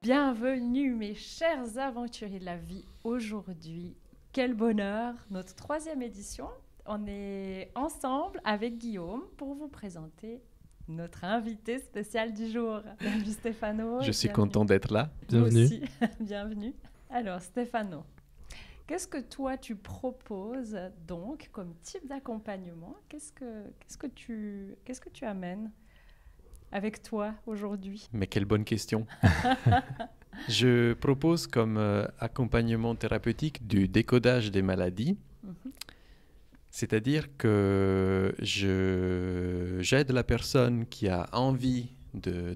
Bienvenue mes chers aventuriers de la vie. Aujourd'hui, quel bonheur, notre 3e édition. On est ensemble avec Guillaume pour vous présenter notre invité spécial du jour. Bienvenue Stéphano. Je suis content d'être là. Bienvenue. Vous aussi, bienvenue. Alors Stéphano, qu'est-ce que toi tu proposes donc comme type d'accompagnement? Qu'est-ce que tu amènes avec toi aujourd'hui? Mais quelle bonne question. Je propose comme accompagnement thérapeutique du décodage des maladies. C'est-à-dire que j'aide la personne qui a envie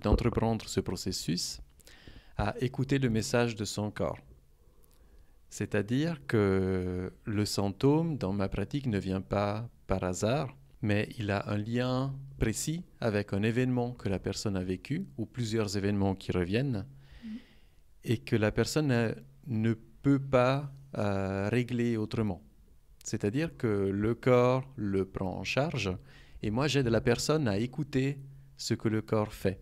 d'entreprendre ce processus à écouter le message de son corps. C'est-à-dire que le symptôme dans ma pratique ne vient pas par hasard, mais il a un lien précis avec un événement que la personne a vécu ou plusieurs événements qui reviennent et que la personne ne peut pas régler autrement. C'est-à-dire que le corps le prend en charge et moi j'aide la personne à écouter ce que le corps fait,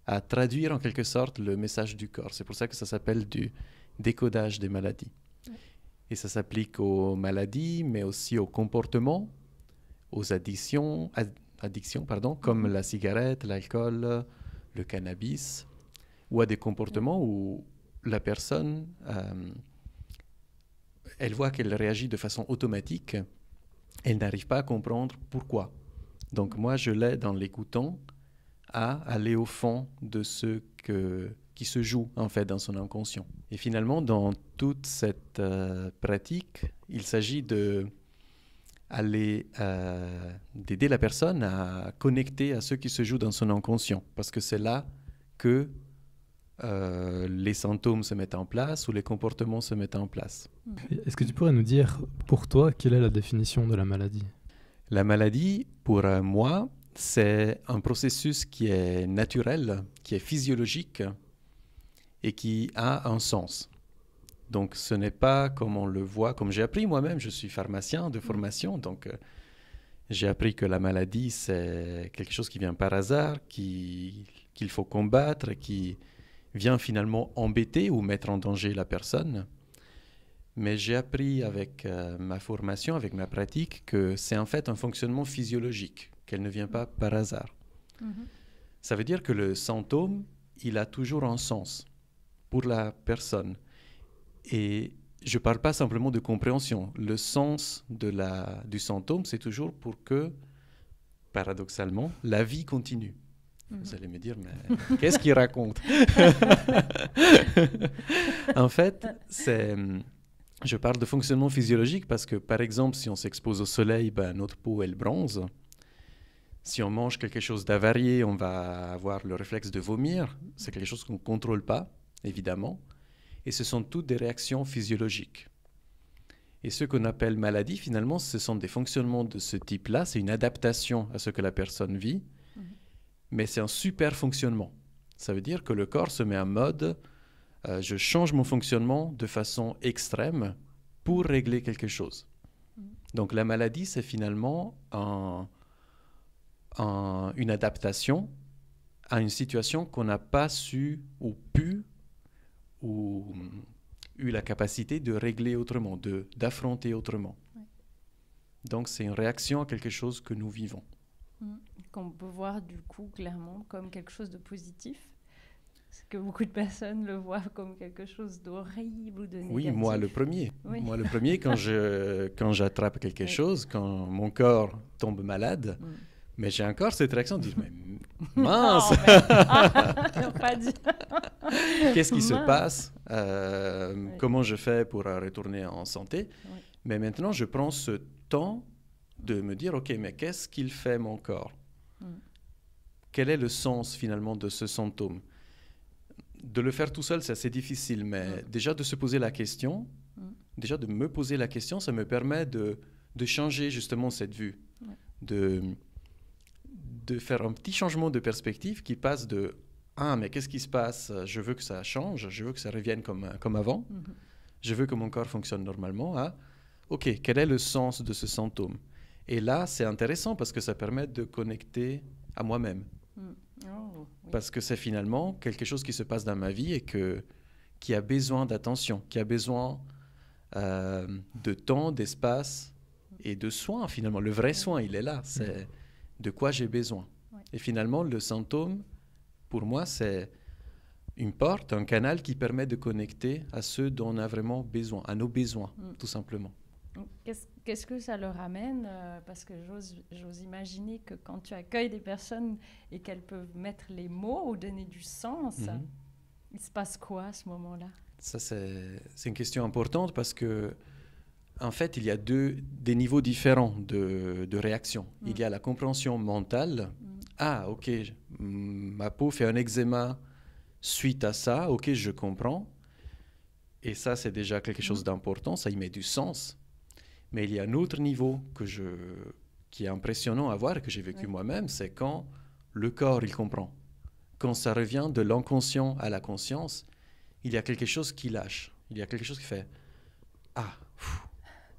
à traduire en quelque sorte le message du corps. C'est pour ça que ça s'appelle du décodage des maladies. Et ça s'applique aux maladies, mais aussi aux comportements, aux addictions, comme la cigarette, l'alcool, le cannabis, ou à des comportements où la personne, elle voit qu'elle réagit de façon automatique, elle n'arrive pas à comprendre pourquoi. Donc moi, je l'aide en l'écoutant à aller au fond de ce qui se joue en fait dans son inconscient. Et finalement, dans toute cette pratique, il s'agit d'aider la personne à connecter à ce qui se joue dans son inconscient, parce que c'est là que les symptômes se mettent en place ou les comportements se mettent en place. Est-ce que tu pourrais nous dire, pour toi, quelle est la définition de la maladie? La maladie, pour moi, c'est un processus qui est naturel, qui est physiologique et qui a un sens. Donc ce n'est pas comme on le voit, comme j'ai appris moi-même, je suis pharmacien de formation, donc j'ai appris que la maladie c'est quelque chose qui vient par hasard, qu'il faut combattre, qui vient finalement embêter ou mettre en danger la personne. Mais j'ai appris avec ma formation, avec ma pratique, que c'est en fait un fonctionnement physiologique, qu'elle ne vient pas par hasard. Ça veut dire que le symptôme, il a toujours un sens pour la personne. Et je ne parle pas simplement de compréhension. Le sens du symptôme, c'est toujours pour que, paradoxalement, la vie continue. Vous allez me dire, mais qu'est-ce qu'il raconte? En fait, je parle de fonctionnement physiologique parce que, par exemple, si on s'expose au soleil, notre peau, elle bronze. Si on mange quelque chose d'avarié, on va avoir le réflexe de vomir. C'est quelque chose qu'on ne contrôle pas, évidemment. Et ce sont toutes des réactions physiologiques. Et ce qu'on appelle maladie, finalement, ce sont des fonctionnements de ce type-là. C'est une adaptation à ce que la personne vit. Mais c'est un super fonctionnement. Ça veut dire que le corps se met en mode je change mon fonctionnement de façon extrême pour régler quelque chose. Donc la maladie, c'est finalement une adaptation à une situation qu'on n'a pas su ou pu ou eu la capacité de régler autrement, d'affronter autrement. Donc c'est une réaction à quelque chose que nous vivons. Qu'on peut voir du coup clairement comme quelque chose de positif, parce que beaucoup de personnes le voient comme quelque chose d'horrible ou de négatif. Oui, moi le premier. Oui. Moi le premier, quand j'attrape quelque chose, quand mon corps tombe malade, mais j'ai encore cette réaction de dire, mais mince, pas dit. Qu'est-ce qui se passe Comment je fais pour retourner en santé? Mais maintenant, je prends ce temps de me dire, ok, mais qu'est-ce qu'il fait mon corps? Quel est le sens finalement de ce symptôme? De le faire tout seul, c'est assez difficile, mais déjà de se poser la question, déjà de me poser la question, ça me permet de changer justement cette vue, de faire un petit changement de perspective qui passe de « Ah, mais qu'est-ce qui se passe? Je veux que ça change, je veux que ça revienne comme avant, je veux que mon corps fonctionne normalement. » à « Ok, quel est le sens de ce symptôme? » Et là, c'est intéressant parce que ça permet de connecter à moi-même. Oh, oui. Parce que c'est finalement quelque chose qui se passe dans ma vie et qui a besoin d'attention, qui a besoin de temps, d'espace et de soins finalement. Le vrai soin, il est là. C'est de quoi j'ai besoin. Ouais. Et finalement, le symptôme, pour moi, c'est une porte, un canal qui permet de connecter à ceux dont on a vraiment besoin, à nos besoins, tout simplement. Qu'est-ce que ça leur amène parce que j'ose imaginer que quand tu accueilles des personnes et qu'elles peuvent mettre les mots ou donner du sens, il se passe quoi à ce moment-là? Ça, c'est une question importante parce que, en fait, il y a des niveaux différents de réaction. Il y a la compréhension mentale. Ah, ok, ma peau fait un eczéma suite à ça. Ok, je comprends. Et ça, c'est déjà quelque chose d'important. Ça y met du sens. Mais il y a un autre niveau qui est impressionnant à voir et que j'ai vécu moi-même, c'est quand le corps, il comprend. Quand ça revient de l'inconscient à la conscience, il y a quelque chose qui lâche. Il y a quelque chose qui fait « Ah !»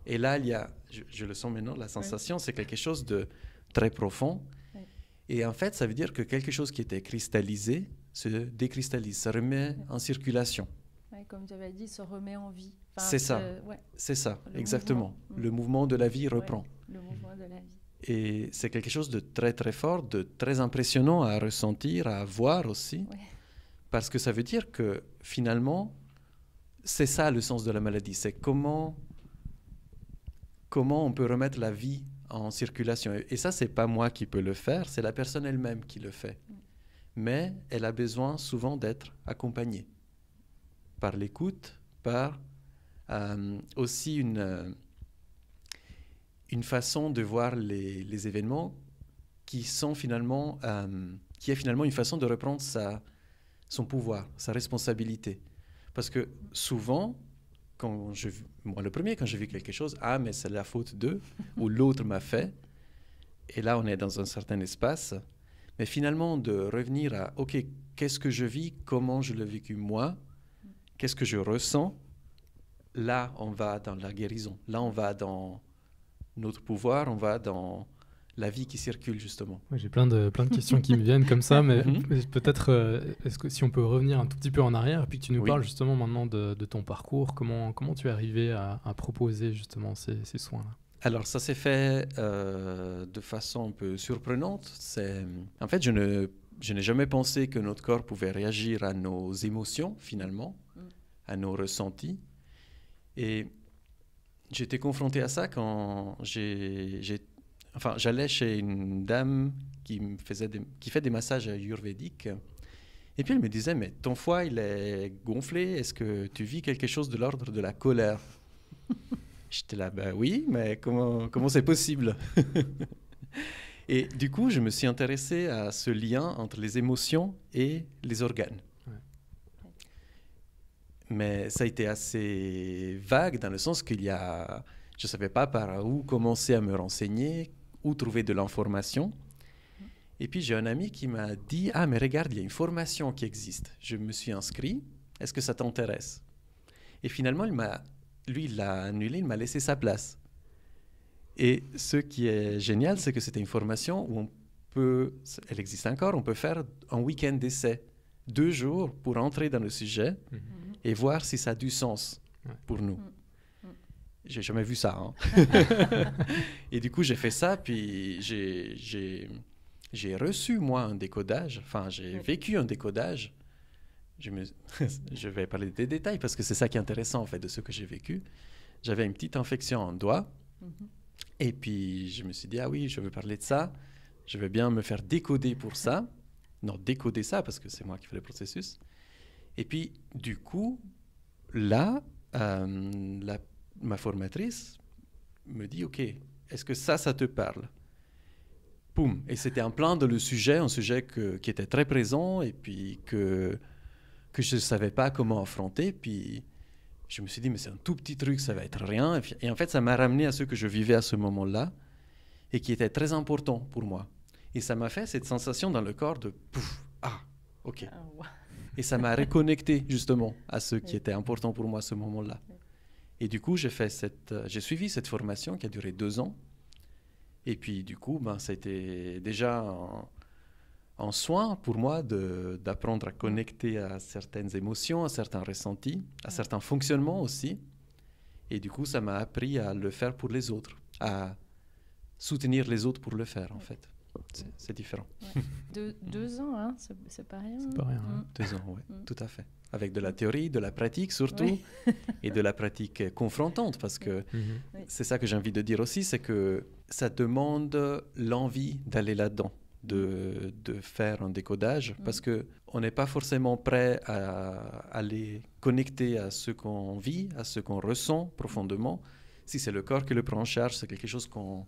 Et là, il y a, je le sens maintenant, la sensation, c'est quelque chose de très profond. Et en fait, ça veut dire que quelque chose qui était cristallisé se décristallise, se remet en circulation. Comme tu avais dit, se remet en vie. Enfin, c'est ça, c'est ça, exactement. Le mouvement de la vie reprend. Le mouvement de la vie. Et c'est quelque chose de très très fort, de très impressionnant à ressentir, à voir aussi. Parce que ça veut dire que finalement, c'est ça le sens de la maladie. C'est comment on peut remettre la vie en circulation. Et ça, c'est pas moi qui peux le faire, c'est la personne elle-même qui le fait. Mais elle a besoin souvent d'être accompagnée par l'écoute, par aussi une façon de voir les événements qui sont finalement, qui est finalement une façon de reprendre son pouvoir, sa responsabilité. Parce que souvent, moi le premier, quand j'ai vu quelque chose, mais c'est la faute d'eux, ou l'autre m'a fait, et là on est dans un certain espace, mais finalement de revenir à, ok, qu'est-ce que je vis, comment je l'ai vécu moi, qu'est-ce que je ressens, là on va dans la guérison, là on va dans notre pouvoir, on va dans la vie qui circule justement. Ouais, j'ai plein de questions qui me viennent comme ça, mais peut-être, est-ce que si on peut revenir un tout petit peu en arrière, et puis que tu nous parles justement maintenant de ton parcours, comment tu es arrivé à proposer justement ces soins-là? Alors ça s'est fait de façon un peu surprenante. En fait, je n'ai jamais pensé que notre corps pouvait réagir à nos émotions finalement, à nos ressentis. Et j'étais confronté à ça quand j'allais chez une dame qui fait des massages ayurvédiques. Et puis elle me disait, mais ton foie, il est gonflé, est-ce que tu vis quelque chose de l'ordre de la colère? J'étais là, ben oui, mais comment c'est possible? Et du coup, je me suis intéressé à ce lien entre les émotions et les organes. Mais ça a été assez vague dans le sens je ne savais pas par où commencer à me renseigner, où trouver de l'information. Et puis j'ai un ami qui m'a dit, mais regarde, il y a une formation qui existe. Je me suis inscrit, est-ce que ça t'intéresse? Et finalement, lui, il l'a annulé, il m'a laissé sa place. Et ce qui est génial, c'est que c'était une formation où elle existe encore, on peut faire un week-end d'essai, 2 jours pour entrer dans le sujet et voir si ça a du sens pour nous. J'ai jamais vu ça. Et du coup, j'ai fait ça, puis j'ai reçu, moi, un décodage. Enfin, j'ai vécu un décodage. Je vais parler des détails parce que c'est ça qui est intéressant, en fait, de ce que j'ai vécu. J'avais une petite infection en doigt. Et puis, je me suis dit, oui, je veux parler de ça. Je veux bien me faire décoder pour ça. Non, décoder ça, parce que c'est moi qui fais le processus. Et puis, du coup, là, ma formatrice me dit, OK, est-ce que ça te parle? Poum. Et c'était en plein dans le sujet, un sujet qui était très présent et puis que je ne savais pas comment affronter. Puis je me suis dit, mais c'est un tout petit truc, ça va être rien. Et en fait, ça m'a ramené à ce que je vivais à ce moment-là et qui était très important pour moi. Et ça m'a fait cette sensation dans le corps de pouf, OK. Et ça m'a reconnecté justement à ce qui était important pour moi à ce moment-là. Et du coup, j'ai suivi cette formation qui a duré 2 ans. Et puis, du coup, ça a été déjà en soin pour moi d'apprendre à connecter à certaines émotions, à certains ressentis, à certains fonctionnements aussi. Et du coup, ça m'a appris à le faire pour les autres, à soutenir les autres pour le faire, en fait. C'est différent. Ouais. 2 ans, hein, c'est pas rien. C'est pas rien. Hein. 2 ans, oui, tout à fait. Avec de la théorie, de la pratique surtout, et de la pratique confrontante, parce que c'est ça que j'ai envie de dire aussi, c'est que ça demande l'envie d'aller là-dedans, de faire un décodage, parce qu'on n'est pas forcément prêt à aller connecter à ce qu'on vit, à ce qu'on ressent profondément. Si c'est le corps qui le prend en charge, c'est quelque chose qu'on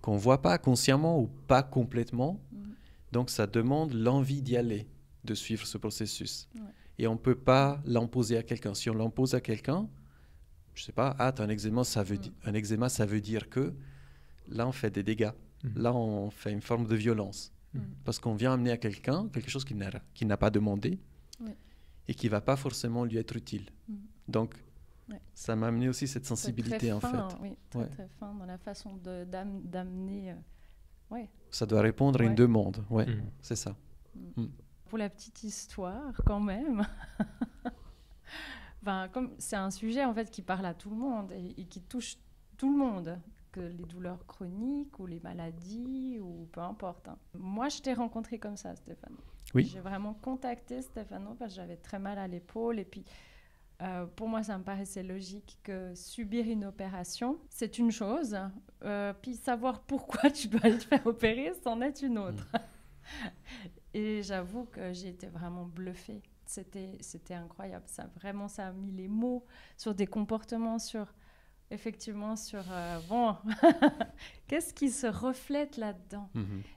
ne voit pas consciemment ou pas complètement. Donc ça demande l'envie d'y aller, de suivre ce processus. Et on ne peut pas l'imposer à quelqu'un. Si on l'impose à quelqu'un, je ne sais pas, tu as un eczéma, un eczéma, ça veut dire que là, on fait des dégâts. Là, on fait une forme de violence. Parce qu'on vient amener à quelqu'un quelque chose qu'il n'a pas demandé et qui ne va pas forcément lui être utile. Donc, ça m'a amené aussi cette sensibilité, en fait. Oui, très fin dans la façon d'amener... Ça doit répondre à une demande, c'est ça. Pour la petite histoire, quand même, comme c'est un sujet en fait qui parle à tout le monde et qui touche tout le monde, que les douleurs chroniques ou les maladies ou peu importe. Hein. Moi, je t'ai rencontré comme ça, Stefano. Oui. J'ai vraiment contacté Stefano parce que j'avais très mal à l'épaule et puis pour moi, ça me paraissait logique que subir une opération, c'est une chose, puis savoir pourquoi tu dois te faire opérer, c'en est une autre. Et j'avoue que j'ai été vraiment bluffée. C'était incroyable. Ça a mis les mots sur des comportements, effectivement sur qu'est-ce qui se reflète là-dedans,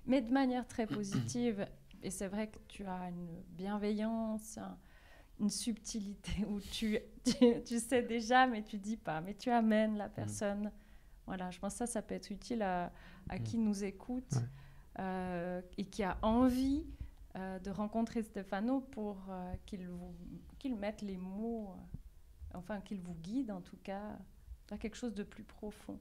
mais de manière très positive. Et c'est vrai que tu as une bienveillance, une subtilité où tu sais déjà, mais tu dis pas, mais tu amènes la personne. Voilà, je pense que ça peut être utile à qui nous écoute et qui a envie de rencontrer Stefano pour qu'il mette les mots, qu'il vous guide en tout cas vers quelque chose de plus profond.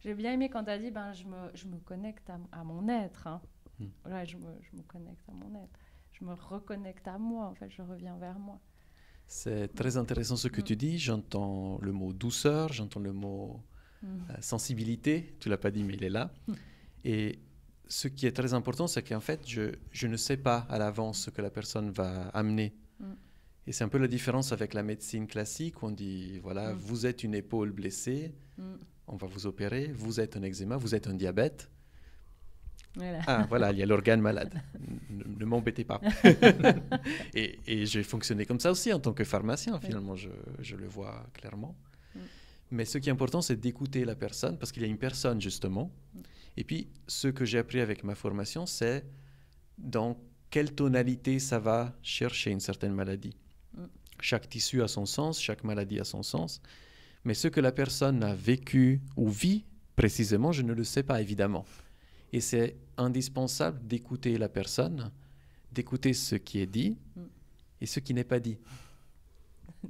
J'ai bien aimé quand tu as dit je me connecte à mon être. Hein. Je me connecte à mon être. Je me reconnecte à moi, en fait, je reviens vers moi. C'est très intéressant ce que tu dis. J'entends le mot douceur, j'entends le mot sensibilité. Tu ne l'as pas dit, mais il est là. Et ce qui est très important, c'est qu'en fait, je ne sais pas à l'avance ce que la personne va amener. Et c'est un peu la différence avec la médecine classique, où on dit, voilà, vous êtes une épaule blessée, on va vous opérer, vous êtes un eczéma, vous êtes un diabète. Voilà. Ah, voilà, il y a l'organe malade. Ne m'embêtez pas. et j'ai fonctionné comme ça aussi en tant que pharmacien, finalement, je le vois clairement. Mais ce qui est important, c'est d'écouter la personne, parce qu'il y a une personne, justement. Et puis, ce que j'ai appris avec ma formation, c'est dans quelle tonalité ça va chercher une certaine maladie. Chaque tissu a son sens, chaque maladie a son sens. Mais ce que la personne a vécu ou vit précisément, je ne le sais pas, évidemment. Et c'est indispensable d'écouter la personne, d'écouter ce qui est dit et ce qui n'est pas dit.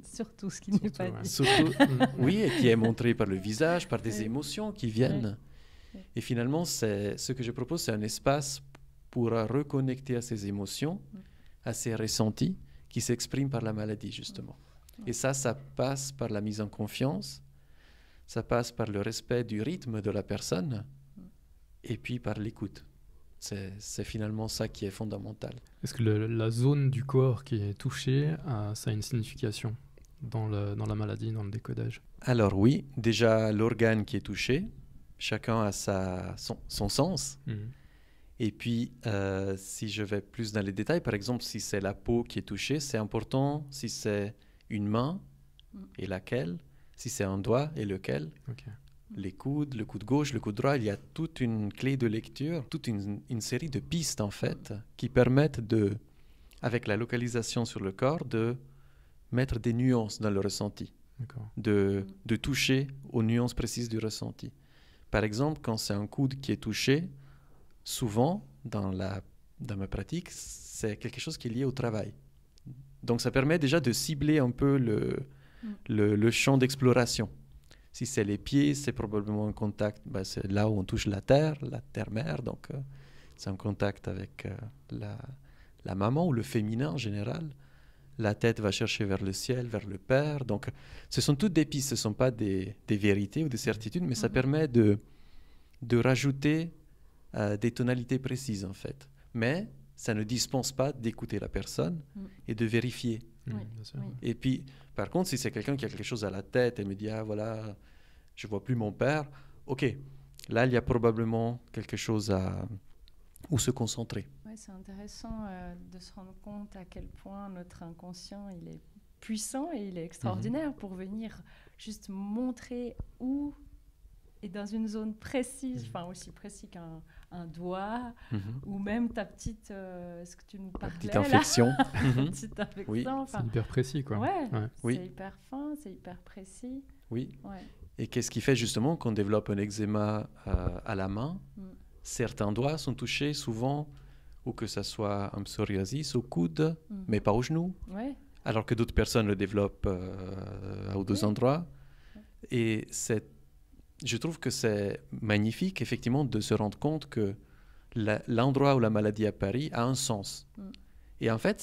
Surtout ce qui n'est pas dit. Surtout, oui, et qui est montré par le visage, par des émotions qui viennent. Et finalement, ce que je propose, c'est un espace pour reconnecter à ces émotions, à ces ressentis qui s'expriment par la maladie, justement. Et ça passe par la mise en confiance, ça passe par le respect du rythme de la personne, et puis par l'écoute. C'est finalement ça qui est fondamental. Est-ce que la zone du corps qui est touchée, ça a une signification dans la maladie, dans le décodage? Alors oui, déjà l'organe qui est touché, chacun a son sens. Et puis, si je vais plus dans les détails, par exemple, si c'est la peau qui est touchée, c'est important si c'est une main et laquelle, si c'est un doigt et lequel. Les coudes, le coude gauche, le coude droit, il y a toute une clé de lecture, toute une série de pistes en fait qui permettent avec la localisation sur le corps, de mettre des nuances dans le ressenti, de toucher aux nuances précises du ressenti. Par exemple, quand c'est un coude qui est touché, souvent dans ma pratique, c'est quelque chose qui est lié au travail. Donc ça permet déjà de cibler un peu le champ d'exploration. Si c'est les pieds, c'est probablement un contact, c'est là où on touche la terre-mère, donc c'est en contact avec la maman ou le féminin en général. La tête va chercher vers le ciel, vers le Père. Donc, ce sont toutes des pistes, ce ne sont pas des vérités ou des certitudes, mais ça permet de rajouter des tonalités précises, en fait. Mais ça ne dispense pas d'écouter la personne et de vérifier. Bien sûr. Et puis, par contre, si c'est quelqu'un qui a quelque chose à la tête et me dit « Ah, voilà, je ne vois plus mon père », OK, là, il y a probablement quelque chose où se concentrer. Ouais, c'est intéressant de se rendre compte à quel point notre inconscient, il est puissant et il est extraordinaire pour venir juste montrer où est dans une zone précise, enfin aussi précis qu'un doigt, ou même ta petite, est-ce que tu nous parlais, petite infection. Petite infection. Oui. C'est hyper précis, quoi. Ouais, Oui. C'est hyper fin, c'est hyper précis. Oui. Ouais. Et qu'est-ce qui fait justement qu'on développe un eczéma à la main? Certains doigts sont touchés souvent, ou que ce soit un psoriasis au coude, mais pas au genou. Ouais. Alors que d'autres personnes le développent aux deux endroits. Et je trouve que c'est magnifique, effectivement, de se rendre compte que l'endroit où la maladie apparaît a un sens. Et en fait,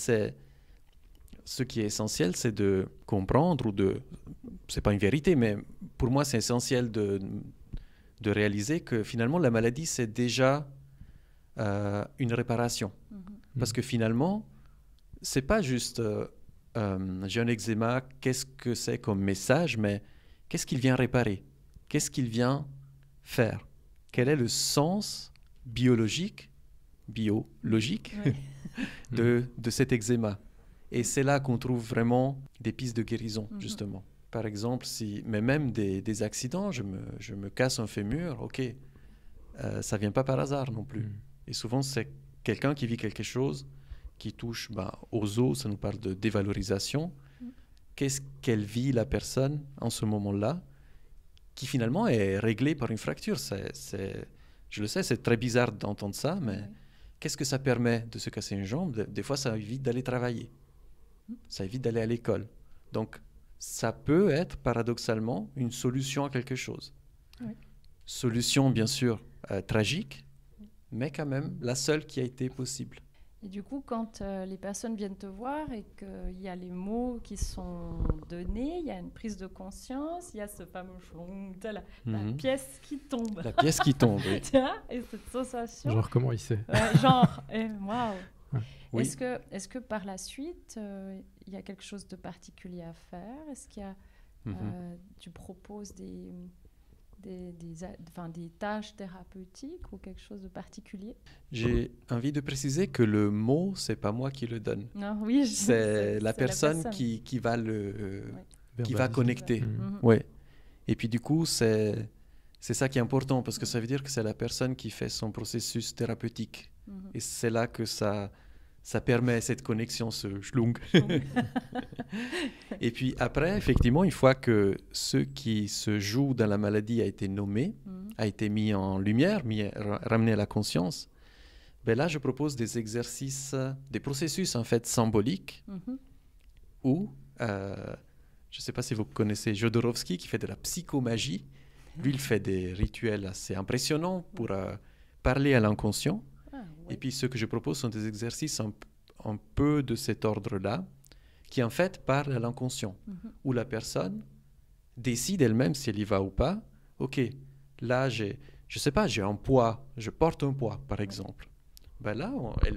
ce qui est essentiel, c'est de comprendre, c'est pas une vérité, mais pour moi, c'est essentiel de réaliser que finalement, la maladie, c'est déjà une réparation. Parce que finalement, c'est pas juste j'ai un eczéma, qu'est-ce que c'est comme message, mais qu'est-ce qu'il vient réparer? Qu'est-ce qu'il vient faire? Quel est le sens biologique de cet eczéma? Et c'est là qu'on trouve vraiment des pistes de guérison, justement. Par exemple, mais même des accidents, je me casse un fémur, ok, ça ne vient pas par hasard non plus. Et souvent, c'est quelqu'un qui vit quelque chose qui touche aux os, ça nous parle de dévalorisation. Qu'est-ce qu'elle vit, la personne, en ce moment-là, qui finalement est réglée par une fracture. Je le sais, c'est très bizarre d'entendre ça, mais qu'est-ce que ça permet de se casser une jambe? Des fois, ça évite d'aller travailler. Ça évite d'aller à l'école. Donc, ça peut être, paradoxalement, une solution à quelque chose. Solution, bien sûr, tragique, mais quand même la seule qui a été possible. Et du coup, quand les personnes viennent te voir et qu'il y a les mots qui sont donnés, il y a une prise de conscience, il y a ce fameux chlong, la pièce qui tombe. La pièce qui tombe, oui. Et cette sensation. Genre, comment il sait? Waouh. Oui. Est-ce que par la suite, il y a quelque chose de particulier à faire? Est-ce qu'il y a, tu proposes des tâches thérapeutiques ou quelque chose de particulier? J'ai envie de préciser que le mot, c'est pas moi qui le donne. Non, oui, c'est la personne qui va qui va connecter. Ouais. Et puis du coup, c'est ça qui est important parce que ça veut dire que c'est la personne qui fait son processus thérapeutique. Et c'est là que ça permet cette connexion, ce schlung. Et puis après, effectivement, une fois que ce qui se joue dans la maladie a été nommé, a été mis en lumière, ramené à la conscience, ben là, je propose des exercices, des processus en fait symboliques où, je ne sais pas si vous connaissez Jodorowsky qui fait de la psychomagie. Lui, il fait des rituels assez impressionnants pour parler à l'inconscient. Et puis, ce que je propose sont des exercices un peu de cet ordre-là, qui en fait parlent à l'inconscient, où la personne décide elle-même si elle y va ou pas. Ok, là, je sais pas, j'ai un poids, je porte un poids, par exemple. Ben là,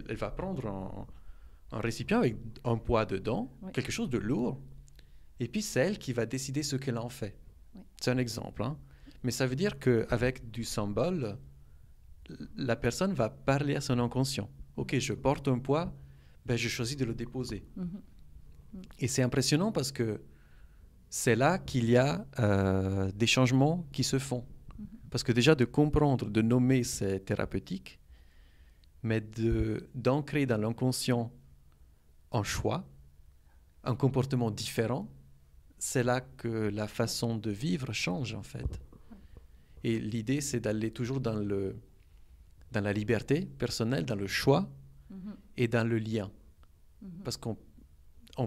elle va prendre un récipient avec un poids dedans, quelque chose de lourd, et puis c'est elle qui va décider ce qu'elle en fait. C'est un exemple, hein. Mais ça veut dire qu'avec du symbole, la personne va parler à son inconscient. Ok, je porte un poids, ben je choisis de le déposer. Et c'est impressionnant parce que c'est là qu'il y a des changements qui se font. Parce que déjà de comprendre, de nommer, c'est thérapeutique, mais d'ancrer dans l'inconscient un choix, un comportement différent, c'est là que la façon de vivre change en fait. Et l'idée, c'est d'aller toujours dans la liberté personnelle, dans le choix et dans le lien. Parce qu'on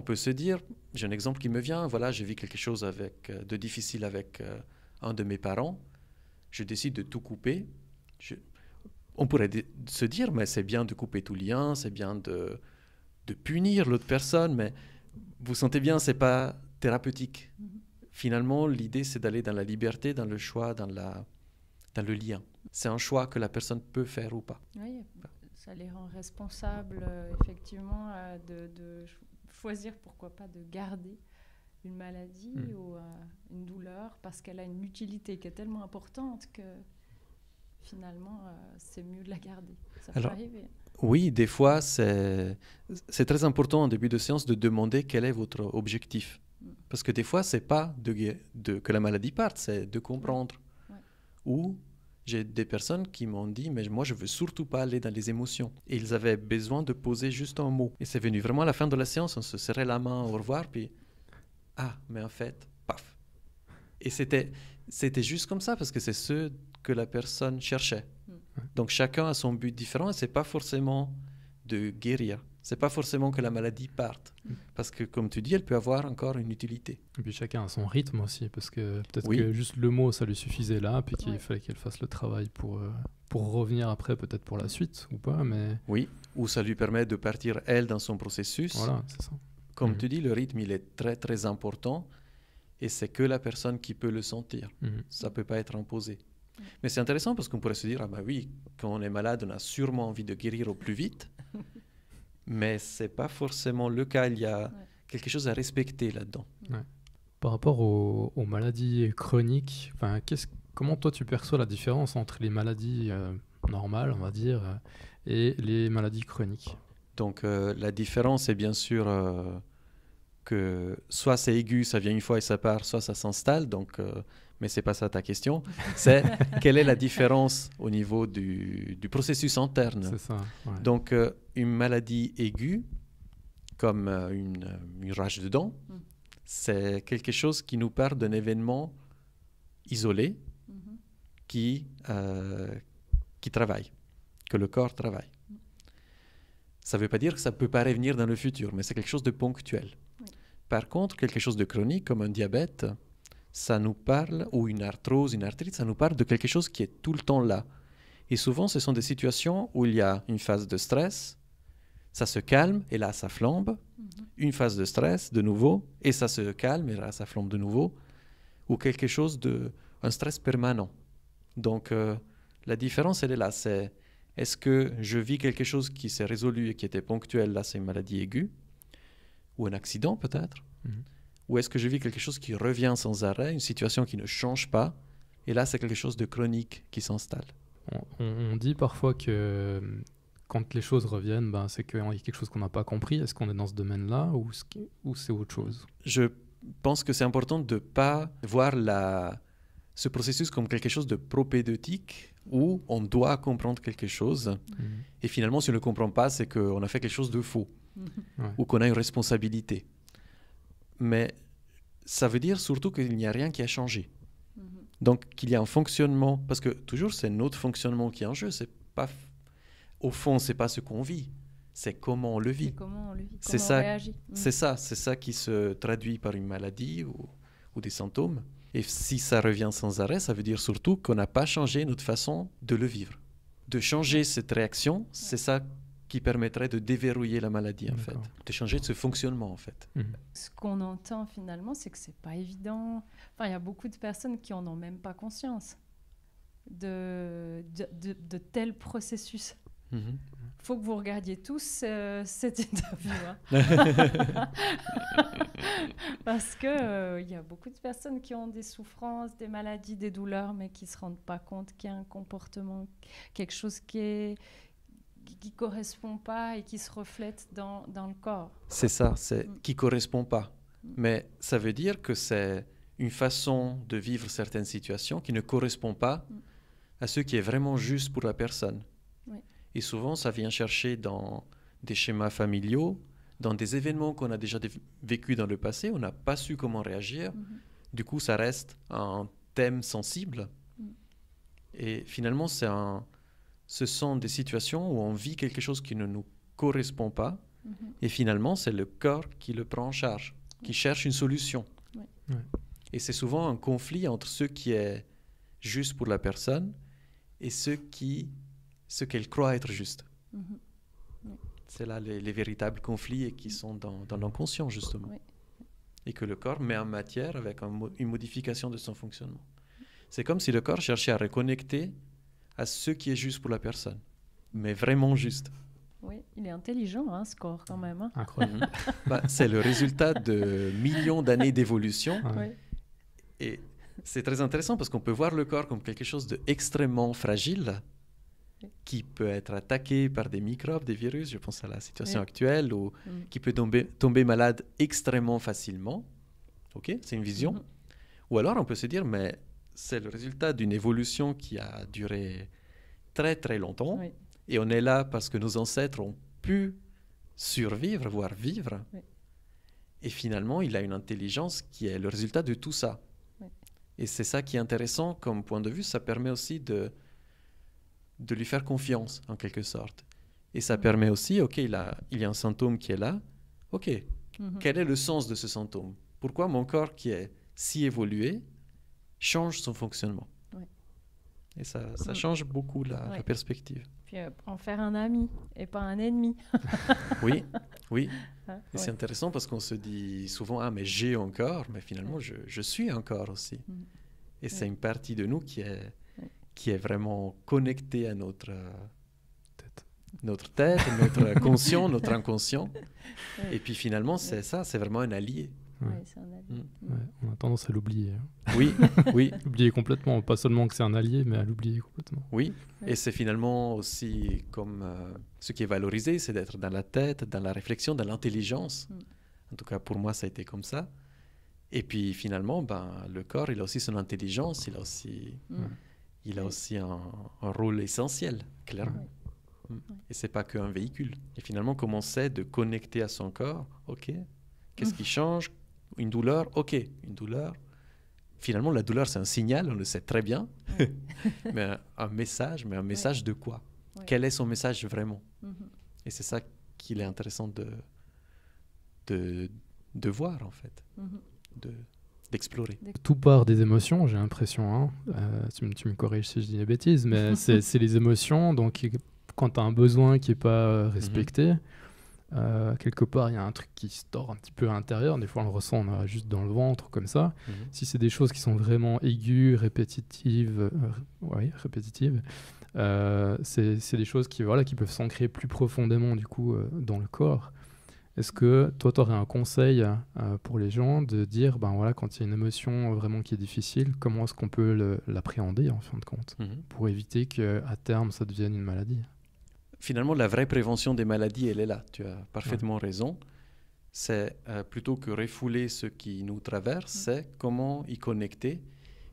peut se dire, j'ai un exemple qui me vient, voilà, j'ai vu quelque chose de difficile avec un de mes parents, je décide de tout couper. On pourrait se dire, mais c'est bien de couper tout lien, c'est bien de punir l'autre personne, mais vous sentez bien, c'est pas thérapeutique. Finalement, l'idée, c'est d'aller dans la liberté, dans le choix, dans le lien. C'est un choix que la personne peut faire ou pas. Oui, ça les rend responsables, effectivement, de choisir, pourquoi pas, de garder une maladie ou une douleur, parce qu'elle a une utilité qui est tellement importante que finalement, c'est mieux de la garder. Ça peut arriver. Oui, des fois, c'est très important en début de séance de demander quel est votre objectif. Parce que des fois, ce n'est pas que la maladie parte, c'est de comprendre. Ouais. Ou j'ai des personnes qui m'ont dit, mais moi, je ne veux surtout pas aller dans les émotions. Et ils avaient besoin de poser juste un mot. Et c'est venu vraiment à la fin de la séance, on se serrait la main au revoir, puis mais en fait, paf. Et c'était juste comme ça, parce que c'est ce que la personne cherchait. Donc chacun a son but différent, et ce n'est pas forcément de guérir. Ce n'est pas forcément que la maladie parte. Parce que, comme tu dis, elle peut avoir encore une utilité. Et puis chacun a son rythme aussi, parce que peut-être que juste le mot, ça lui suffisait là, puis qu'il fallait qu'elle fasse le travail pour revenir après, peut-être pour la suite, ou pas. Mais... Oui, ou ça lui permet de partir, elle, dans son processus. Voilà, c'est ça. Comme tu dis, le rythme, il est très, très important, et c'est que la personne qui peut le sentir. Ça ne peut pas être imposé. Mais c'est intéressant parce qu'on pourrait se dire, oui, quand on est malade, on a sûrement envie de guérir au plus vite. Mais ce n'est pas forcément le cas. Il y a quelque chose à respecter là-dedans. Ouais. Par rapport aux maladies chroniques, comment toi tu perçois la différence entre les maladies normales, on va dire, et les maladies chroniques? Donc la différence est bien sûr que soit c'est aigu, ça vient une fois et ça part, soit ça s'installe. Mais ce n'est pas ça ta question. C'est quelle est la différence au niveau du processus interne. C'est ça, ouais. Donc, une maladie aiguë, comme une rage de dents, c'est quelque chose qui nous part d'un événement isolé qui travaille, que le corps travaille. Ça ne veut pas dire que ça ne peut pas revenir dans le futur, mais c'est quelque chose de ponctuel. Oui. Par contre, quelque chose de chronique, comme un diabète, ça nous parle, ou une arthrose, une arthrite, ça nous parle de quelque chose qui est tout le temps là. Et souvent, ce sont des situations où il y a une phase de stress, ça se calme, et là, ça flambe. Une phase de stress, de nouveau, et ça se calme, et là, ça flambe de nouveau. Ou quelque chose un stress permanent. Donc, la différence, elle est là. C'est, est-ce que je vis quelque chose qui s'est résolu et qui était ponctuel, là, c'est une maladie aiguë, ou un accident, peut-être. Ou est-ce que je vis quelque chose qui revient sans arrêt, une situation qui ne change pas, et là, c'est quelque chose de chronique qui s'installe. On dit parfois que quand les choses reviennent, c'est qu'il y a quelque chose qu'on n'a pas compris. Est-ce qu'on est dans ce domaine-là ou c'est autre chose? Je pense que c'est important de ne pas voir ce processus comme quelque chose de propédeutique où on doit comprendre quelque chose. Et finalement, si on ne le comprend pas, c'est qu'on a fait quelque chose de faux ou qu'on a une responsabilité. Mais ça veut dire surtout qu'il n'y a rien qui a changé. Donc, qu'il y a un fonctionnement, parce que toujours, c'est notre fonctionnement qui est en jeu. C'est pas, au fond, ce n'est pas ce qu'on vit, c'est comment on le vit. C'est comment on le vit, c'est comment ça, on réagit. C'est ça qui se traduit par une maladie ou des symptômes. Et si ça revient sans arrêt, ça veut dire surtout qu'on n'a pas changé notre façon de le vivre. De changer cette réaction, c'est ça qui permettrait de déverrouiller la maladie, en fait. De changer de ce fonctionnement, en fait. Ce qu'on entend, finalement, c'est que c'est pas évident. Enfin, il y a beaucoup de personnes qui en ont même pas conscience de tel processus. Faut que vous regardiez tous cette interview. Parce qu'il y a beaucoup de personnes qui ont des souffrances, des maladies, des douleurs, mais qui ne se rendent pas compte qu'il y a un comportement, quelque chose qui correspond pas et qui se reflète dans le corps. C'est ça, qui correspond pas. Mais ça veut dire que c'est une façon de vivre certaines situations qui ne correspond pas à ce qui est vraiment juste pour la personne. Oui. Et souvent, ça vient chercher dans des schémas familiaux, dans des événements qu'on a déjà vécus dans le passé, on n'a pas su comment réagir. Du coup, ça reste un thème sensible. Et finalement, ce sont des situations où on vit quelque chose qui ne nous correspond pas. Et finalement, c'est le corps qui le prend en charge, qui cherche une solution. Et c'est souvent un conflit entre ce qui est juste pour la personne et ce qui ce qu'elle croit être juste. Oui. C'est là les véritables conflits qui sont dans l'inconscient, justement. Oui. Et que le corps met en matière avec une modification de son fonctionnement. C'est comme si le corps cherchait à reconnecter à ce qui est juste pour la personne, mais vraiment juste. Oui, il est intelligent, hein, ce corps, quand même. Hein. Incroyable. C'est le résultat de millions d'années d'évolution. Ouais. Oui. Et c'est très intéressant parce qu'on peut voir le corps comme quelque chose d'extrêmement fragile qui peut être attaqué par des microbes, des virus, je pense à la situation actuelle, ou qui peut tomber malade extrêmement facilement. Ok, c'est une vision. Ou alors on peut se dire, mais c'est le résultat d'une évolution qui a duré très très longtemps. Oui. Et on est là parce que nos ancêtres ont pu survivre, voire vivre. Oui. Et finalement, il a une intelligence qui est le résultat de tout ça. Oui. Et c'est ça qui est intéressant comme point de vue. Ça permet aussi de lui faire confiance, en quelque sorte. Et ça permet aussi, OK, il y a un symptôme qui est là. OK, quel est le sens de ce symptôme? Pourquoi mon corps, qui est si évolué, change son fonctionnement? Oui. Et ça change beaucoup la perspective. Puis en faire un ami et pas un ennemi. Oui. Hein, Et c'est intéressant parce qu'on se dit souvent, ah, mais j'ai un corps, mais finalement, je suis un corps aussi. Et c'est une partie de nous qui est vraiment connectée à notre tête, notre conscient, notre inconscient. Et puis finalement, c'est ça, c'est vraiment un allié. Oui, c'est un allié. Ouais, on a tendance à l'oublier. Hein. Oui. L'oublier complètement, pas seulement que c'est un allié, mais à l'oublier complètement. Oui, et c'est finalement aussi comme ce qui est valorisé, c'est d'être dans la tête, dans la réflexion, dans l'intelligence. En tout cas, pour moi, ça a été comme ça. Et puis finalement, le corps, il a aussi son intelligence, il a aussi un rôle essentiel, clairement. Et c'est pas qu'un véhicule. Et finalement, comme on sait de connecter à son corps, ok, qu'est-ce qui change? Une douleur, ok, une douleur. Finalement, la douleur, c'est un signal, on le sait très bien. Mais un message de quoi? Quel est son message vraiment? Et c'est ça qu'il est intéressant de voir, en fait, d'explorer. Tout part des émotions, j'ai l'impression. Hein. Tu me corriges si je dis des bêtises, mais c'est les émotions. Donc, quand tu as un besoin qui n'est pas respecté, quelque part, il y a un truc qui se tord un petit peu à l'intérieur. Des fois, on le ressent, on a juste dans le ventre, comme ça. Si c'est des choses qui sont vraiment aiguës, répétitives, c'est des choses qui peuvent s'ancrer plus profondément, du coup, dans le corps. Est-ce que toi, tu aurais un conseil pour les gens de dire, quand il y a une émotion vraiment qui est difficile, comment est-ce qu'on peut l'appréhender, en fin de compte, pour éviter qu'à terme, ça devienne une maladie? Finalement, la vraie prévention des maladies, elle est là. Tu as parfaitement raison. C'est plutôt que refouler ce qui nous traverse, c'est comment y connecter.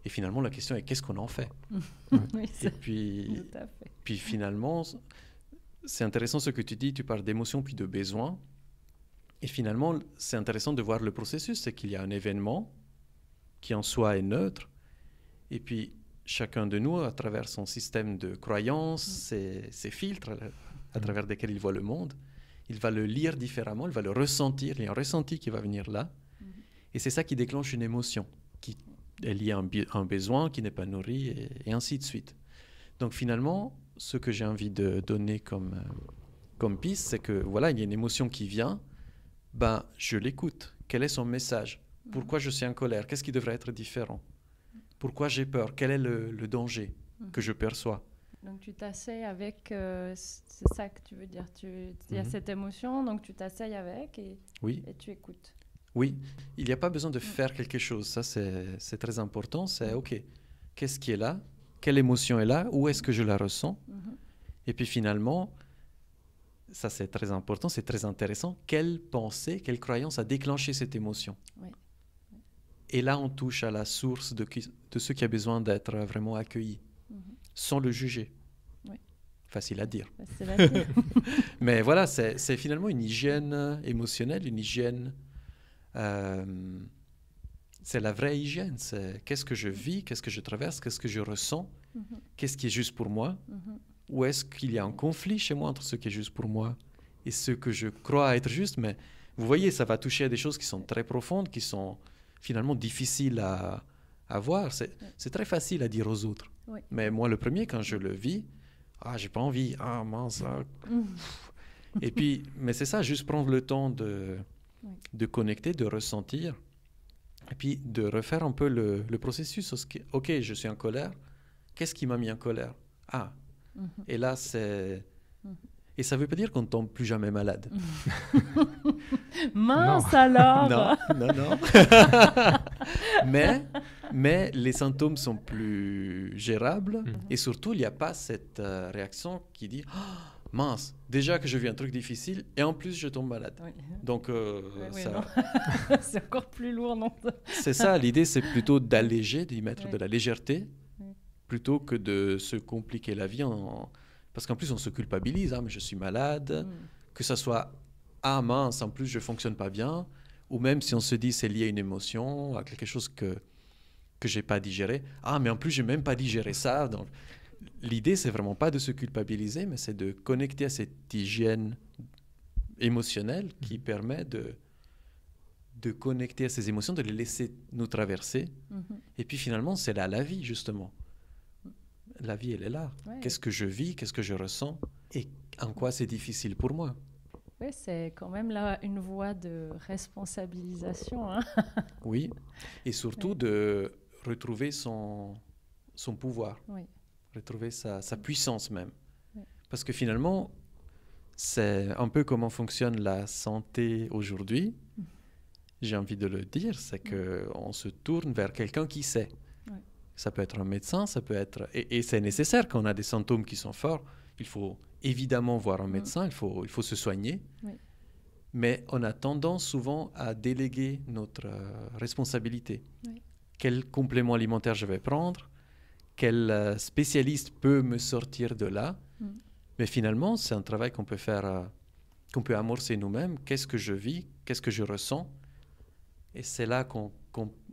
Et finalement, la question est qu'est-ce qu'on en fait? Et puis finalement, c'est intéressant ce que tu dis. Tu parles d'émotions puis de besoins. Et finalement, c'est intéressant de voir le processus. C'est qu'il y a un événement qui en soi est neutre. Et puis, chacun de nous, à travers son système de croyances, ses filtres à travers lesquels il voit le monde, il va le lire différemment, il va le ressentir. Il y a un ressenti qui va venir là. Et c'est ça qui déclenche une émotion, qui est liée à un besoin qui n'est pas nourri, et ainsi de suite. Donc finalement, ce que j'ai envie de donner comme piste, c'est que voilà, il y a une émotion qui vient, je l'écoute. Quel est son message? Pourquoi je suis en colère? Qu'est-ce qui devrait être différent? Pourquoi j'ai peur? Quel est le danger que je perçois? Donc tu t'asseyes avec, c'est ça que tu veux dire, il y a cette émotion, donc tu t'asseyes avec et tu écoutes. Oui, il n'y a pas besoin de faire quelque chose, ça c'est très important, c'est ok, qu'est-ce qui est là? Quelle émotion est là? Où est-ce que je la ressens? Et puis finalement, ça c'est très important, c'est très intéressant, quelle pensée, quelle croyance a déclenché cette émotion? Et là, on touche à la source de ce qui a besoin d'être vraiment accueilli, sans le juger. Facile à dire. Mais voilà, c'est finalement une hygiène émotionnelle, une hygiène... c'est la vraie hygiène. C'est qu'est-ce que je vis, qu'est-ce que je traverse, qu'est-ce que je ressens, qu'est-ce qui est juste pour moi, ou est-ce qu'il y a un conflit chez moi entre ce qui est juste pour moi et ce que je crois être juste. Mais vous voyez, ça va toucher à des choses qui sont très profondes, qui sont... finalement difficile à voir. C'est très facile à dire aux autres. Mais moi, le premier, quand je le vis, Ah, j'ai pas envie. Ah, mince. Et puis, mais c'est ça, juste prendre le temps de connecter, de ressentir, et puis de refaire un peu le processus. Ok, je suis en colère. Qu'est-ce qui m'a mis en colère? Ah, et là, c'est... Et ça ne veut pas dire qu'on ne tombe plus jamais malade. Mince alors. Non. mais les symptômes sont plus gérables. Et surtout, il n'y a pas cette réaction qui dit « Mince, déjà que je vis un truc difficile et en plus je tombe malade. Oui. » Donc, ça... c'est encore plus lourd, non? C'est ça, l'idée, c'est plutôt d'alléger, d'y mettre de la légèreté, plutôt que de se compliquer la vie Parce qu'en plus, on se culpabilise, mais je suis malade, que ça soit « Ah mince, en plus, je ne fonctionne pas bien », ou même si on se dit c'est lié à une émotion, à quelque chose que je n'ai pas digéré. « Ah, mais en plus, je n'ai même pas digéré ça. » Donc, l'idée, c'est vraiment pas de se culpabiliser, mais c'est de connecter à cette hygiène émotionnelle qui permet de connecter à ces émotions, de les laisser nous traverser. Et puis finalement, c'est là la vie, justement. La vie, elle est là. Ouais. Qu'est-ce que je vis, qu'est-ce que je ressens et en quoi c'est difficile pour moi. Oui, c'est quand même là une voie de responsabilisation. Hein. Oui, et surtout de retrouver son pouvoir, retrouver sa puissance même. Oui. Parce que finalement, c'est un peu comment fonctionne la santé aujourd'hui. J'ai envie de le dire, c'est qu'on se tourne vers quelqu'un qui sait. Ça peut être un médecin, ça peut être... Et c'est nécessaire quand on a des symptômes qui sont forts. Il faut évidemment voir un médecin, il faut se soigner. Oui. Mais on a tendance souvent à déléguer notre responsabilité. Oui. Quel complément alimentaire je vais prendre? Quel spécialiste peut me sortir de là? Mais finalement, c'est un travail qu'on peut faire, qu'on peut amorcer nous-mêmes. Qu'est-ce que je vis? Qu'est-ce que je ressens? Et c'est là qu'on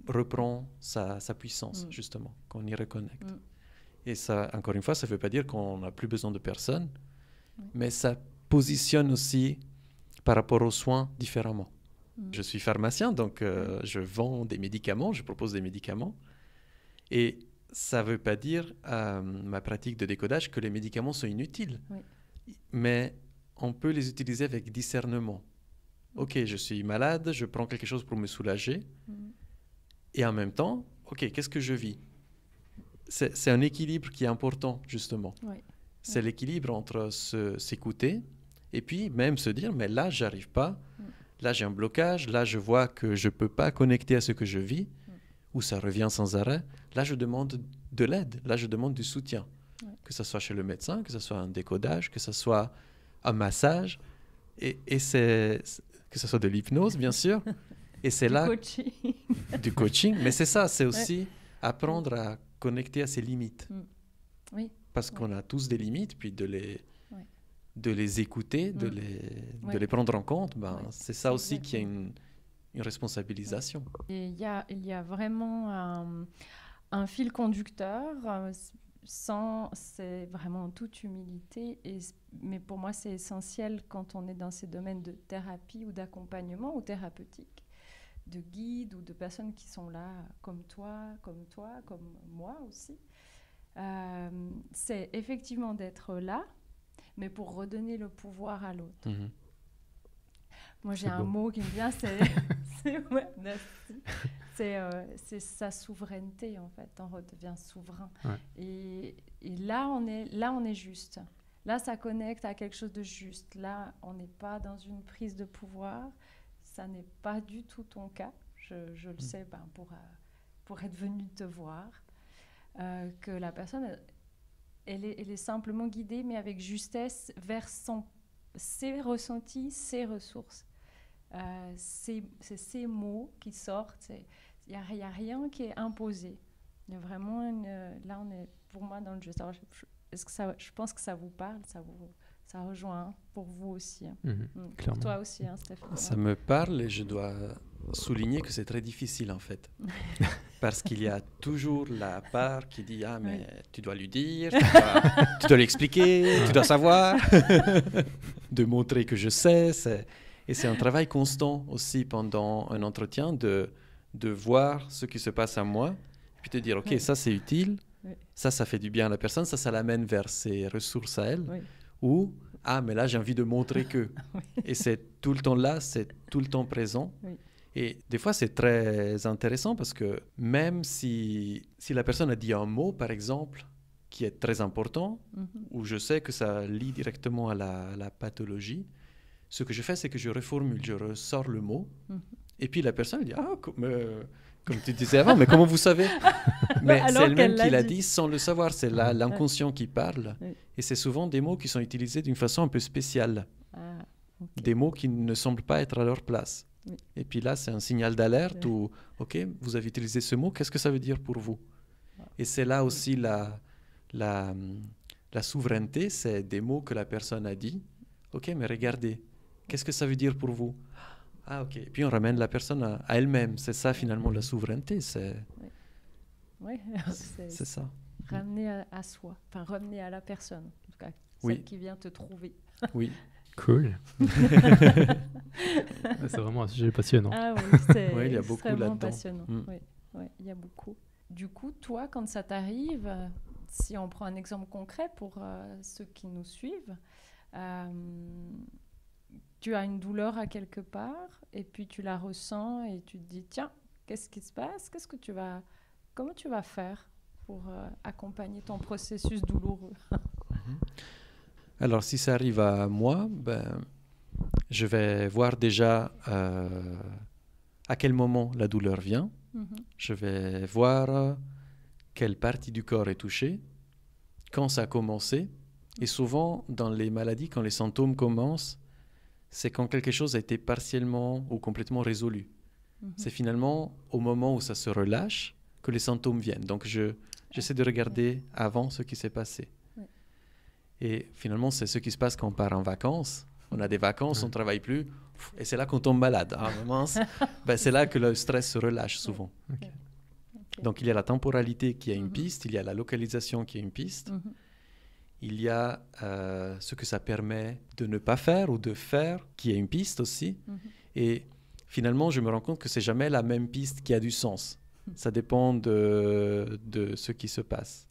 reprend sa puissance, justement, qu'on y reconnecte. Et ça, encore une fois, ça ne veut pas dire qu'on n'a plus besoin de personne, mais ça positionne aussi par rapport aux soins différemment. Je suis pharmacien, donc je vends des médicaments, je propose des médicaments. Et ça ne veut pas dire, ma pratique de décodage, que les médicaments sont inutiles. Mais on peut les utiliser avec discernement. Ok, je suis malade, je prends quelque chose pour me soulager. Et en même temps, ok, qu'est-ce que je vis? C'est un équilibre qui est important, justement. C'est l'équilibre entre s'écouter et puis même se dire, mais là, j'arrive pas. Là, j'ai un blocage. Là, je vois que je peux pas connecter à ce que je vis, ou ça revient sans arrêt. Là, je demande de l'aide. Là, je demande du soutien. Que ce soit chez le médecin, que ce soit un décodage, que ce soit un massage. Et c'est... que ce soit de l'hypnose, bien sûr. Et c'est là... Coaching. Du coaching. Mais c'est ça, c'est aussi apprendre à connecter à ses limites. Oui. Parce qu'on a tous des limites, puis de les écouter, de les prendre en compte, c'est ça aussi qui est une responsabilisation. Et il y a vraiment un fil conducteur, c'est vraiment en toute humilité, mais pour moi c'est essentiel quand on est dans ces domaines de thérapie ou d'accompagnement ou thérapeutique, de guides ou de personnes qui sont là comme toi, comme moi aussi. C'est effectivement d'être là, mais pour redonner le pouvoir à l'autre. Moi, j'ai un mot qui me vient, c'est sa souveraineté, en fait. On redevient souverain. Et là, on est juste. Là, ça connecte à quelque chose de juste. Là, on n'est pas dans une prise de pouvoir. Ça n'est pas du tout ton cas. Je le sais pour être venue te voir. Que la personne, elle est simplement guidée, mais avec justesse, vers ses ressentis, ses ressources. C'est ces mots qui sortent. Il n'y a rien qui est imposé. Il y a vraiment là, on est pour moi dans le juste. Alors, je pense que ça vous parle, ça rejoint pour vous aussi. Pour toi aussi, Stéphane. Ça me parle et je dois souligner que c'est très difficile en fait. Parce qu'il y a toujours la part qui dit « Ah, mais tu dois lui dire, tu dois lui expliquer, tu dois savoir, de montrer que je sais. » Et c'est un travail constant aussi pendant un entretien de voir ce qui se passe à moi, puis de dire « Ok, ça c'est utile, Oui. Ça fait du bien à la personne, ça l'amène vers ses ressources à elle. Oui. Ou, mais là, j'ai envie de montrer que. Oui. Et c'est tout le temps là, c'est tout le temps présent. Oui. Et des fois, c'est très intéressant parce que même si la personne a dit un mot, par exemple, qui est très important, où je sais que ça lie directement à la pathologie, ce que je fais, c'est que je reformule, je ressors le mot. Et puis la personne dit, comme tu disais avant, mais comment vous savez? Mais c'est elle-même qui l'a dit sans le savoir. C'est l'inconscient qui parle. Oui. Et c'est souvent des mots qui sont utilisés d'une façon un peu spéciale. Okay. Des mots qui ne semblent pas être à leur place. Oui. Et puis là, c'est un signal d'alerte où, OK, vous avez utilisé ce mot, qu'est-ce que ça veut dire pour vous? Et c'est là aussi la souveraineté, c'est des mots que la personne a dit. OK, mais regardez, qu'est-ce que ça veut dire pour vous? OK. Et puis on ramène la personne à elle-même. C'est ça finalement la souveraineté. C'est ça. Ramener à soi, enfin ramener à la personne, en tout cas, celle qui vient te trouver. Oui. Cool. C'est vraiment un sujet passionnant. Ah oui, c'est il y a beaucoup là-dedans. Passionnant. Oui, il y a beaucoup. Du coup, toi, quand ça t'arrive, si on prend un exemple concret pour ceux qui nous suivent, tu as une douleur à quelque part et puis tu la ressens et tu te dis, tiens, qu'est-ce qui se passe? Comment tu vas faire pour accompagner ton processus douloureux? Alors, si ça arrive à moi, je vais voir déjà à quel moment la douleur vient. Je vais voir quelle partie du corps est touchée, quand ça a commencé. Et souvent, dans les maladies, quand les symptômes commencent, c'est quand quelque chose a été partiellement ou complètement résolu. C'est finalement au moment où ça se relâche que les symptômes viennent. Donc, j'essaie de regarder avant ce qui s'est passé. Et finalement, c'est ce qui se passe quand on part en vacances. On a des vacances, on ne travaille plus. Et c'est là qu'on tombe malade. C'est là que le stress se relâche souvent. Okay. Donc, il y a la temporalité qui a une piste, il y a la localisation qui a une piste. Il y a ce que ça permet de ne pas faire ou de faire qui a une piste aussi. Et finalement, je me rends compte que ce n'est jamais la même piste qui a du sens. Ça dépend de ce qui se passe.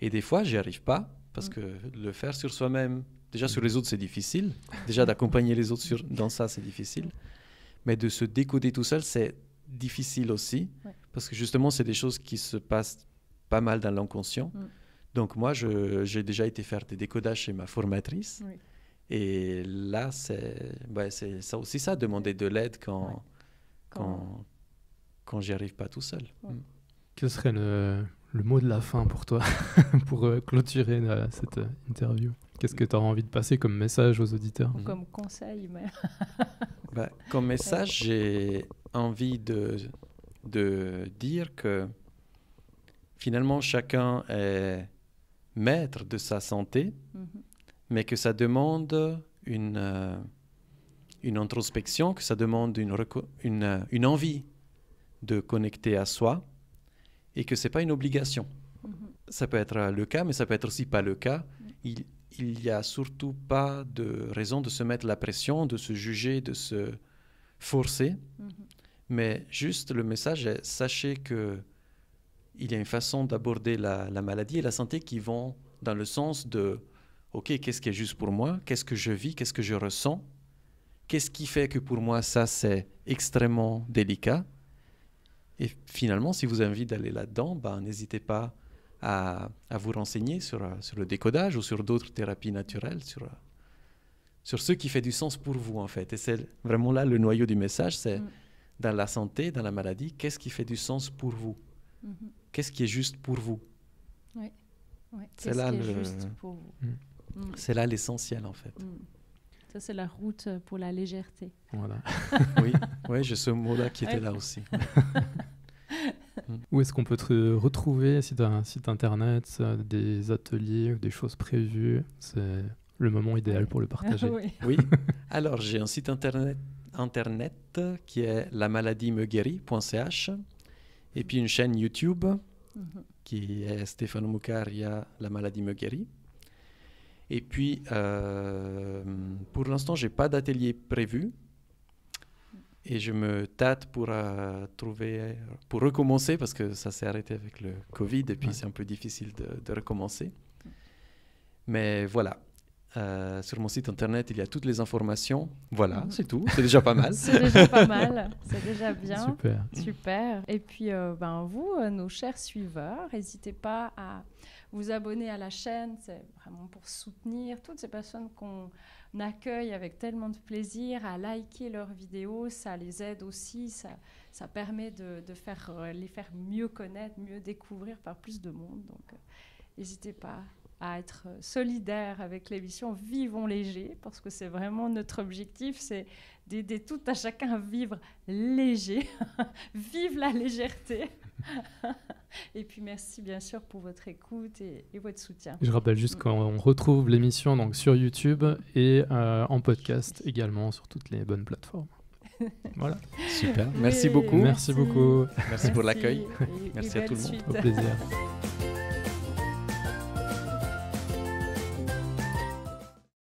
Et des fois, j'y arrive pas. Parce que le faire sur soi-même, déjà sur les autres, c'est difficile. Déjà d'accompagner les autres dans ça, c'est difficile. Mais de se décoder tout seul, c'est difficile aussi. Parce que justement, c'est des choses qui se passent pas mal dans l'inconscient. Donc moi, j'ai déjà été faire des décodages chez ma formatrice. Et là, c'est ça aussi ça, demander de l'aide quand j'y arrive pas tout seul. Quel serait le mot de la fin pour toi, pour clôturer cette interview? Qu'est-ce que tu auras envie de passer comme message aux auditeurs? Comme conseil, mais... Comme message, j'ai envie de dire que finalement, chacun est maître de sa santé, mais que ça demande une introspection, que ça demande une envie de connecter à soi, et que ce n'est pas une obligation. Ça peut être le cas, mais ça peut être aussi pas le cas. Il n'y a surtout pas de raison de se mettre la pression, de se juger, de se forcer. Mais juste le message est, sachez qu'il y a une façon d'aborder la maladie et la santé qui vont dans le sens de « Ok, qu'est-ce qui est juste pour moi? Qu'est-ce que je vis? Qu'est-ce que je ressens? Qu'est-ce qui fait que pour moi, ça, c'est extrêmement délicat ?» Et finalement, si vous avez envie d'aller là-dedans, n'hésitez pas à vous renseigner sur le décodage ou sur d'autres thérapies naturelles, sur ce qui fait du sens pour vous, en fait. Et c'est vraiment là le noyau du message, c'est dans la santé, dans la maladie, qu'est-ce qui fait du sens pour vous? Qu'est-ce qui est juste pour vous? C'est là juste pour vous. C'est là l'essentiel, en fait. Ça, c'est la route pour la légèreté. Voilà. Oui, j'ai ce mot-là qui était là aussi. Où est-ce qu'on peut te retrouver? Si tu as un site internet, des ateliers ou des choses prévues, c'est le moment idéal pour le partager. Oui. Alors, j'ai un site internet qui est lamaladimeguérit.ch et puis une chaîne YouTube qui est Stefano Mucaria, La maladie me guérit. Et puis, pour l'instant, je n'ai pas d'atelier prévu. Et je me tâte pour recommencer, parce que ça s'est arrêté avec le Covid, et puis c'est un peu difficile de recommencer. Mais voilà, sur mon site internet, il y a toutes les informations. Voilà, c'est tout, c'est déjà pas mal. C'est déjà pas mal, c'est déjà bien. Super. Super. Et puis, vous, nos chers suiveurs, n'hésitez pas à vous abonner à la chaîne. C'est vraiment pour soutenir toutes ces personnes qu'on accueille avec tellement de plaisir, à liker leurs vidéos. Ça les aide aussi, ça permet de les faire mieux connaître, mieux découvrir par plus de monde. Donc, n'hésitez pas à être solidaire avec l'émission Vivons léger, parce que c'est vraiment notre objectif, c'est d'aider tout à chacun à vivre léger. Vive la légèreté. Et puis merci bien sûr pour votre écoute et votre soutien. Je rappelle juste qu'on retrouve l'émission donc sur YouTube et en podcast également sur toutes les bonnes plateformes. Voilà. Super. Merci beaucoup. Merci beaucoup. Merci pour l'accueil. Et merci à tout le monde. Au plaisir.